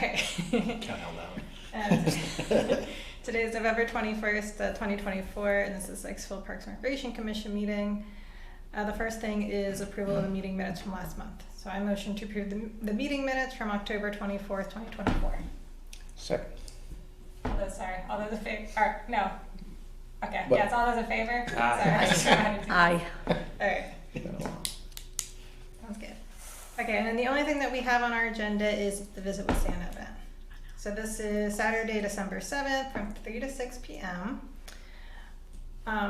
right. Count out loud. Today is November 21st, 2024, and this is Sykesville Parks and Recreation Commission meeting. The first thing is approval of the meeting minutes from last month. So I motion to approve the meeting minutes from October 24th, 2024. Second. All those in favor? No. Okay, What? yes, all those in favor? Aye. Sorry. Aye. All right. Sounds good. Okay, and then the only thing that we have on our agenda is the Visit with Santa event. So this is Saturday, December 7th from 3 to 6 p.m.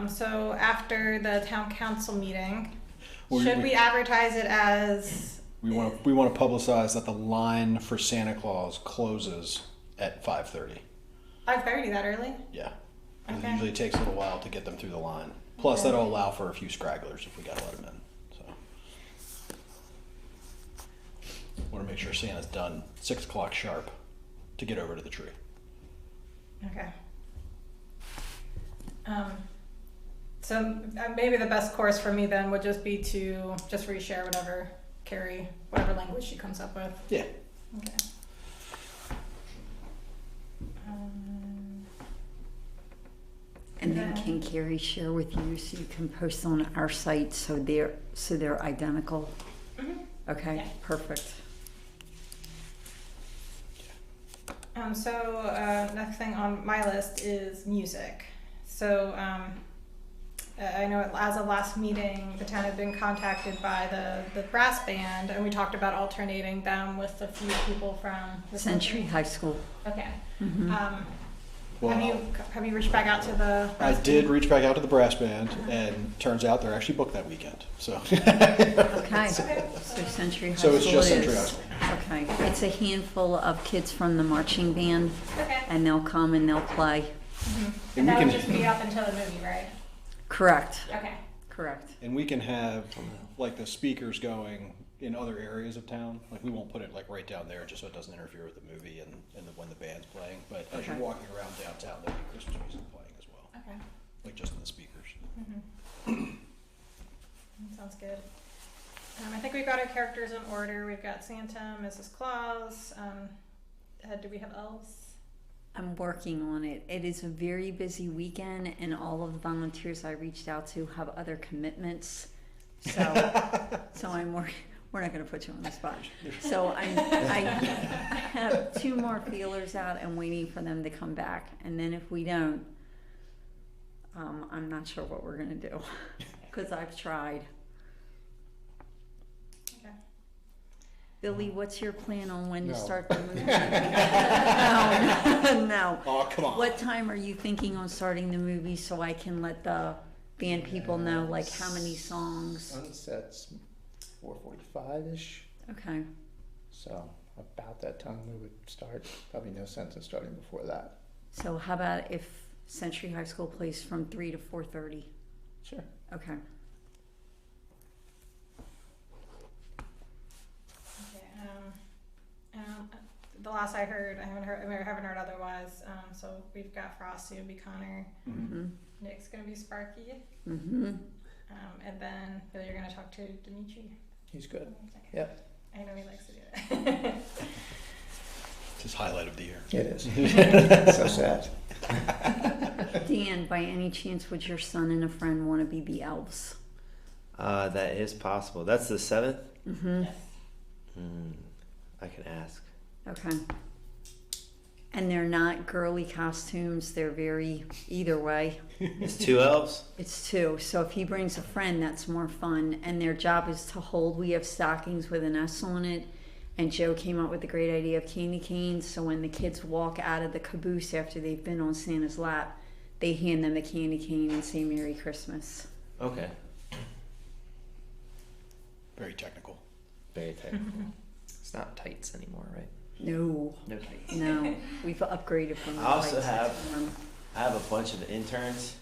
So after the town council meeting, should we advertise it as... We want to publicize that the line for Santa Claus closes at 5:30. 5:30 that early? Yeah. Okay. It usually takes a little while to get them through the line. Plus, Okay. that'll allow for a few stragglers if we gotta let them in. So, want to make sure Santa's done 6 o'clock sharp to get over to the tree. Okay. So maybe the best course for me then would just be to just reshare whatever language she comes up with. Yeah. Okay. And then can Carrie share with you so you can post on our site so they're identical? Mm-hmm. Okay, Yeah. perfect. Next thing on my list is music. So I know as of last meeting, the town had been contacted by the brass band, and we talked about alternating them with a few people from the Century High School. Okay. Mhm. Well, Have you reached back out to the I brass did band? reach back out to the brass band, and turns out they're actually booked that weekend. So. Okay, so Okay. Century High So School it's just it Century is. High School. Okay, it's a handful of kids from the marching band, Okay. and they'll come and they'll play. Mm-hmm. And And we that would can- just be up until the movie, right? Correct, Okay. correct. And we can have like the speakers going in other areas of town. Like we won't put it like right down there just so it doesn't interfere with the movie and when the band's playing. But as you're Okay. walking around downtown, there'll be Christmas music playing as well. Okay. Like just in the speakers. Sounds good. I think we've got our characters in order. We've got Santa, Mrs. Claus. Do we have elves? I'm working on it. It is a very busy weekend, and all of the volunteers I reached out to have other commitments. So I'm working. We're not going to put you on the spot. So I have 2 more feelers out and waiting for them to come back. And then if we don't, I'm not sure what we're going to do because I've tried. Okay. Billy, what's your plan on when to No. start the movie? No. Oh, come on. What time are you thinking on starting the movie so I can let the band people know like how many songs? Sunset's 4:45-ish, Okay. so about that time we would start. Probably no sense in starting before that. So how about if Century High School plays from 3 to 4:30? Sure. Okay. Okay. The last I heard, I haven't heard otherwise. So we've got Frosty will be Connor. Mm-hmm. Nick's gonna be Sparky. Mm-hmm. And then Billy, you're gonna talk to Dimitri. He's good. Okay. Yep. I know he likes to do that. It's his highlight of the year. It is. So sad. Dan, by any chance, would your son and a friend want to be the elves? That is possible. That's the 7th? Mm-hmm. Yes. I can ask. Okay. And they're not girly costumes. They're very either way. It's 2 elves? It's 2. So if he brings a friend, that's more fun. And their job is to hold. We have stockings with an S on it. And Joe came up with the great idea of candy canes. So when the kids walk out of the caboose after they've been on Santa's lap, they hand them a candy cane and say Merry Christmas. Okay. Very technical. Very technical. It's not tights anymore, right? No. No tights. No. We've upgraded from the I also lights. have- I have a bunch of interns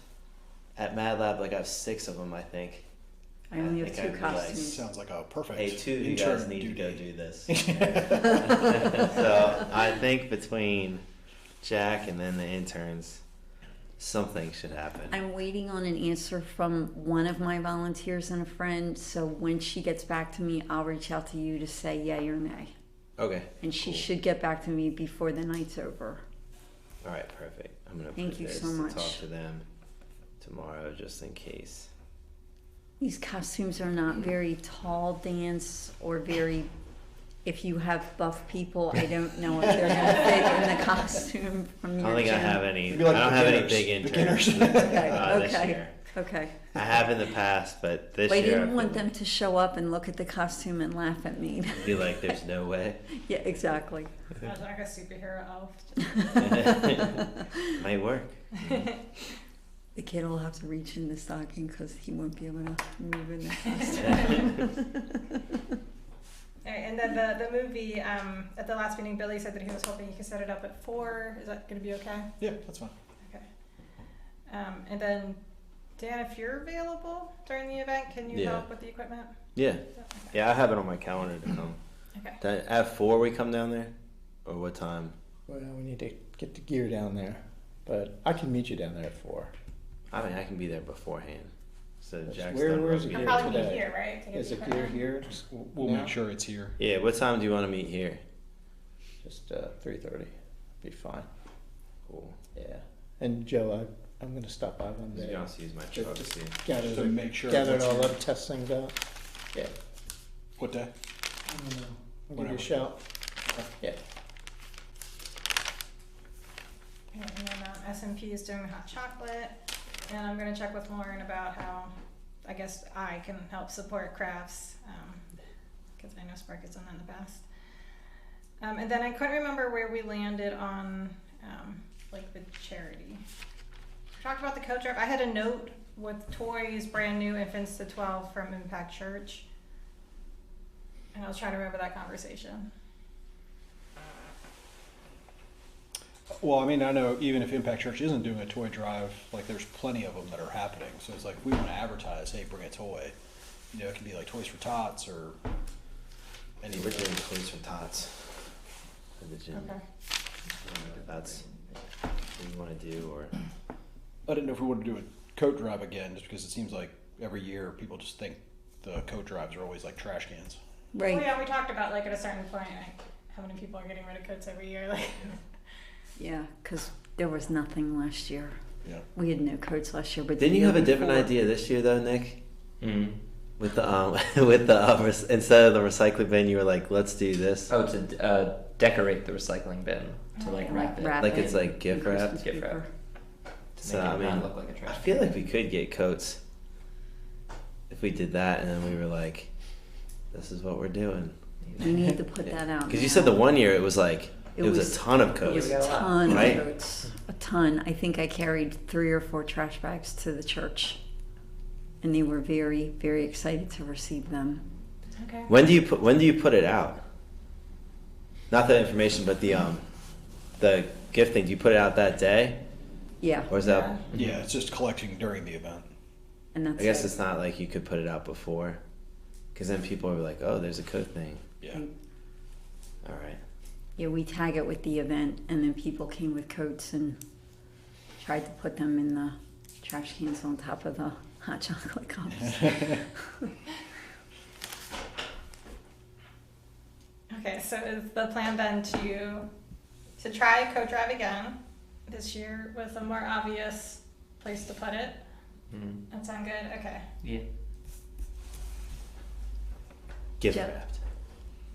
at Mad Lab. Like I have 6 of them, I think. I only have think 2 I'd be like- costumes. Sounds like a perfect. Hey, 2 of you intern guys need to go duty. do this. So I think between Jack and then the interns, something should happen. I'm waiting on an answer from one of my volunteers and a friend. So when she gets back to me, I'll reach out to you to say yay or nay. Okay. and she cool. should get back to me before the night's over. All right, perfect. I'm gonna Thank put you this so to much. talk to them tomorrow, just in case. These costumes are not very tall dance or very. If you have buff people, I don't know if they're gonna fit in the costume from I your don't think I gym. have any. It'd be like I don't have any beginners. big interns Beginners. this Okay, year. okay. I have in the past, but this Well, I year didn't I've want been- them to show up and look at the costume and laugh at me. be like, "There's no way." Yeah, exactly. I was like a superhero elf. Might work. The kid will have to reach in the stocking because he won't be able to move in the costume. All right, and then the movie, at the last meeting, Billy said that he was hoping he could set it up at 4. Is that gonna be okay? Yeah, that's fine. Okay. And then, Dan, if you're available during the event, can you Yeah. help with the equipment? Yeah, Okay. yeah. I have it on my calendar to come. Okay. At 4 we come down there, or what time? Well, we need to get the gear down there, but I can meet you down there at 4. I mean, I can be there beforehand. So That's- Jack's where- done where's rugby. the I'll gear probably be today? here, right? to get Is the the gear equipment? here? We'll now? make sure it's here. Yeah, what time do you want to meet here? Just 3:30. Be fine. Cool. Yeah. And Joe, I'm going to stop by one You day. can also use my truck too. Gather, To make sure gather it that's all here. up, test things out. Yeah. What day? I don't know. I'll give you Whatever. a shout. Yeah. Yeah, and then S&P is doing hot chocolate, and I'm gonna check with Lauren about how, I guess I can help support crafts, because I know SPARC has done that in the past. And then I couldn't remember where we landed on, like the charity. We talked about the coat drive. I had a note with toys, brand new infants to 12 from Impact Church. And I was trying to remember that conversation. Well, I mean, I know even if Impact Church isn't doing a toy drive, like there's plenty of them that are happening. So it's like if we want to advertise, hey, bring a toy. You know, it can be like Toys for Tots or any. We're doing Toys for Tots at the gym. Okay. If that's what you want to do, or I didn't know if we wanted to do a coat drive again, just because it seems like every year people just think the coat drives are always like trash cans. Right. Well, yeah, we talked about like at a certain point, like how many people are getting rid of coats every year. Like, Yeah, because there was nothing last year. Yeah. We had no coats last year, but didn't the you have year a different before- idea this year though, Nick? Mm. With the with the instead of the recycling bin, you were like, let's do this. Oh, to decorate the recycling bin to like wrap it. Like it's it like in gift Christmas wrap? Gift wrap. paper. To So, make it I mean, not look like a trash. I feel like we could get coats if we did that, and then we were like, "This is what we're doing." We need to put that out. Because you said the now. one year it was like it was was- a ton of It coats. was We a got a lot. ton Right? of coats. A ton. I think I carried 3 or 4 trash bags to the church, and they were very, very excited to receive them. okay. When do you put it out? Not the information, but the gift thing. Do you put it out that day, Yeah, or is that? Yeah, it's just collecting during the event. and that's I guess it. it's not like you could put it out before, because then people are like, "Oh, there's a coat thing." Yeah. All right. Yeah, we tag it with the event, and then people came with coats and tried to put them in the trash cans on top of the hot chocolate cups. Okay, so is the plan then to try coat drive again this year with a more obvious place to put it? Mm. That sound good? Okay. Yeah. Gift Joe- wrapped.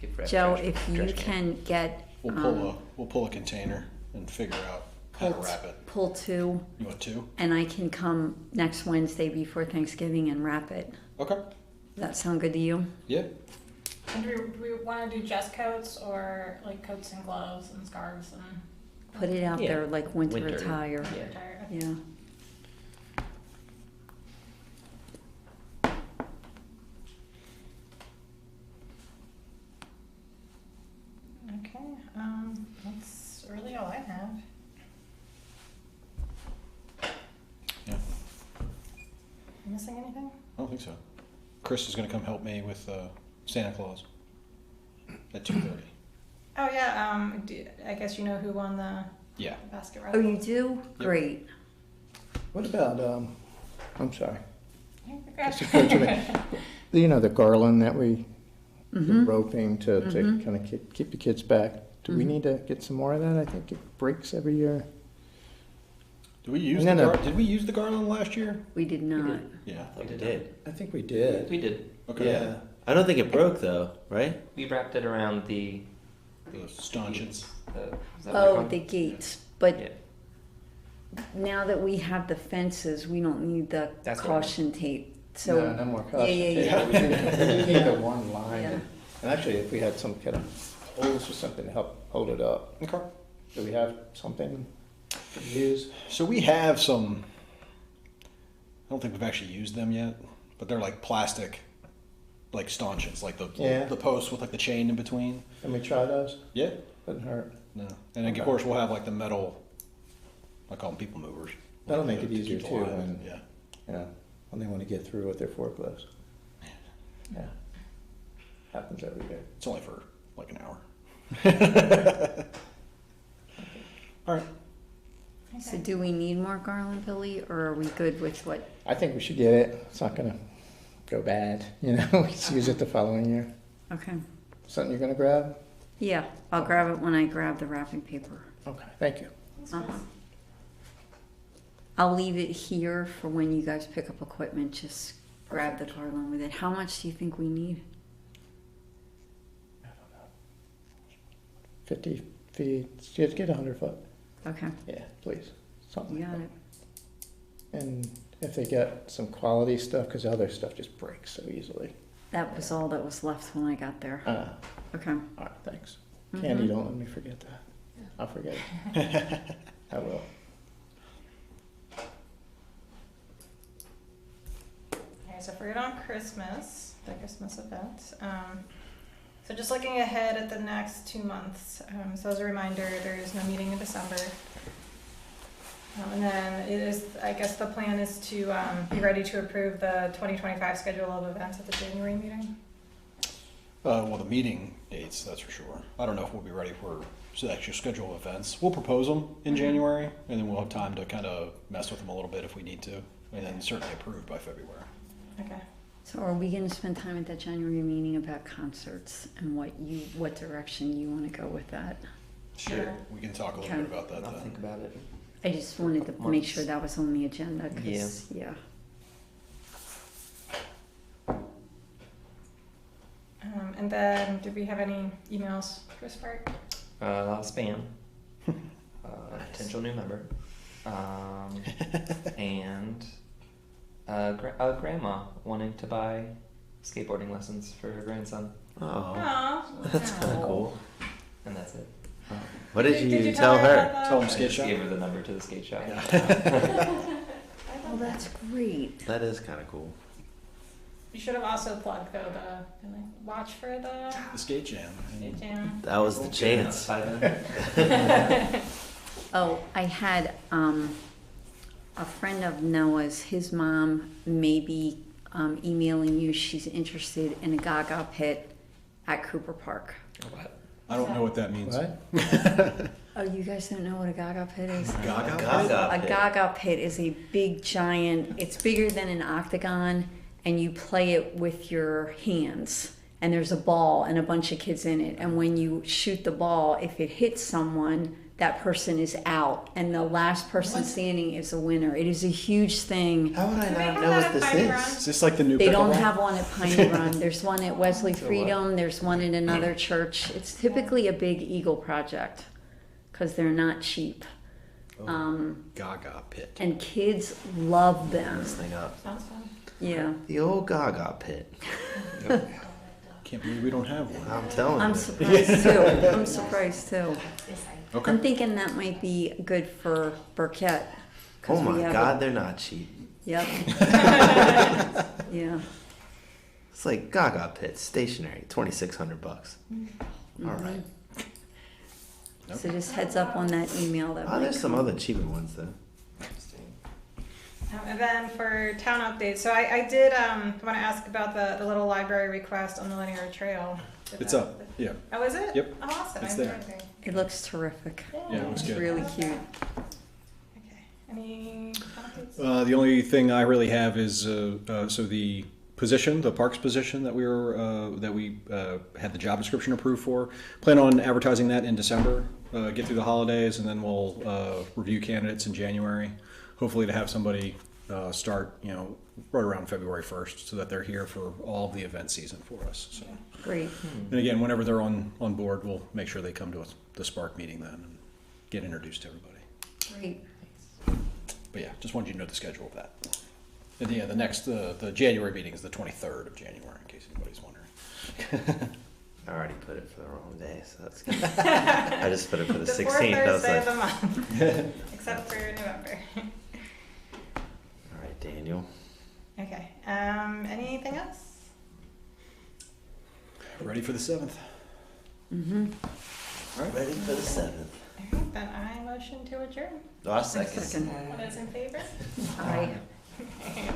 Gift wrap. Joe, trash- if you trash can get We'll pull a container and figure out how to wrap it. pull 2, You want 2? and I can come next Wednesday before Thanksgiving and wrap it. Okay. Does that sound good to you? Yeah. And do we want to do just coats or like coats and gloves and scarves and Put it out Yeah. there like winter Winter. attire. Yeah. attire? Yeah. Okay, that's really all I have. Yeah. Missing anything? I don't think so. Chris is going to come help me with Santa Claus at 2:30. Oh yeah, I guess you know who won the Yeah. basket Oh, raffle. you do? Yep. Great. What about, I'm sorry. Okay. Just occurred to me. You know, the garland that we the Mhm. roping to Mhm. kind of keep the kids back. Do we Mhm. need to get some more of that? I think it breaks every year. Did we use No, no. did we use the garland last year? We did not. Yeah. I thought we did. I think we did. We did. Okay. Yeah. I don't think it broke though, right? We wrapped it around the Stanchions. is that what they're Oh, called? the gates, but Yeah. now that we have the fences, we don't need the That's what caution tape. So No, no more caution yeah, tape. yeah. We do need Yeah. the one line. Yeah. And actually, if we had some kind of holes or something to help hold it up. Okay. Do we have something to use? So we have some. I don't think we've actually used them yet, but they're like plastic, like stanchions, like Yeah. the posts with like the chain in between. Can we try those? Yeah. Doesn't hurt. No. And then Okay. of course we'll have like the metal. I call them people movers. That'll Like, make it to easier keep too the line. when, Yeah. you know, when they want to get through with their forklifts. Yeah. Happens every day. It's only for like an hour. All right. So do we need more garland, Billy, or are we good with what? I think we should get it. It's not gonna go bad, you know, we just use it the following year. Okay. Something you're gonna grab? Yeah, I'll grab it when I grab the wrapping paper. Okay, thank you. Uh-huh. I'll leave it here for when you guys pick up equipment. Just grab the garland with it. How much do you think we need? 50 feet, just get 100 foot. Okay, Yeah, please. Something you like got that. it. And if they get some quality stuff, because other stuff just breaks so easily. That was all that was left when I got there. Okay. All right, thanks. Mhm. Candy, don't let me forget that. I'll forget it. I will. Okay, so for it on Christmas, the Christmas event. So just looking ahead at the next 2 months. So as a reminder, there is no meeting in December. And then it is, I guess the plan is to be ready to approve the 2025 schedule of events at the January meeting. Well, the meeting dates, that's for sure. I don't know if we'll be ready for the actual schedule of events. We'll propose them in January, and then we'll have time to kind of mess with them a little bit if we need to, and then certainly approved by February. Okay. So are we gonna spend time at that January meeting about concerts and what direction you wanna go with that? Sure. We can talk a little Okay. bit about that I'll then. think about it. I just wanted to make sure that was on the agenda, Yeah. cause, yeah. And then, did we have any emails for SPARC? A lot of spam. Potential new member. And a grandma wanting to buy skateboarding lessons for her grandson. Oh, Aww. that's kind of cool. And that's it. What did you tell tell her? about that? Tell them I skate just shop. gave her the number to the skate shop. Oh, that's great. That is kind of cool. You should have also plugged though watch for the The skate jam. skate jam. That was the chance. Oh, I had a friend of Noah's, his mom may be emailing you. She's interested in a Gaga pit at Cooper Park. What? I don't know what that means. What? Oh, you guys don't know what a Gaga pit is? Gaga? Gaga A pit. Gaga pit is a big giant, it's bigger than an octagon, and you play it with your hands. And there's a ball and a bunch of kids in it. And when you shoot the ball, if it hits someone, that person is out. And the last person standing is the winner. It is a huge thing. How would I Do they not have know that what at this Piney is? Run? Is this like the new They don't pickleball? have one at Piney Run. There's one at Wesley Freedom. There's one at another church. It's typically a big Eagle project because they're not cheap. Gaga pit. And kids love them. This thing up. Sounds fun. Yeah. The old Gaga pit. Can't believe we don't have one. I'm telling I'm you. surprised too. I'm surprised too. Okay. I'm thinking that might be good for Burkett. 'cause Oh we my have God, a- they're not cheap. Yep. Yeah. It's like Gaga pit, stationary, $2,600. All right. So just heads up on that email that Oh, might there's some come. other cheaper ones though. And then for town updates, so I did want to ask about the little library request on the linear trail. Did It's that- up. Yeah. Oh, is it? Yep. Oh, awesome. It's I there. haven't heard anything. It looks terrific. Yeah, it looks It's good. really cute. Okay. Any town updates? The only thing I really have is so the position, the parks position that we had the job description approved for. Plan on advertising that in December, get through the holidays, and then we'll review candidates in January. Hopefully to have somebody start, right around February 1st, so that they're here for all of the event season for us. So, Great. and again, whenever they're on board, we'll make sure they come to the SPARC meeting then and get introduced to everybody. Great. But yeah, just wanted you to know the schedule of that. And yeah, the January meeting is the 23rd of January, in case anybody's wondering. I already put it for the wrong day, so that's good. I just put it for the 16th. fourth I was Thursday like, of the month, except for November. all right, Daniel. Okay. Anything else? Ready for the 7th. Mm-hmm. All right, ready for the 7th. All right, then I motion to adjourn. Last second. Second. All those in favor? Aye. Okay.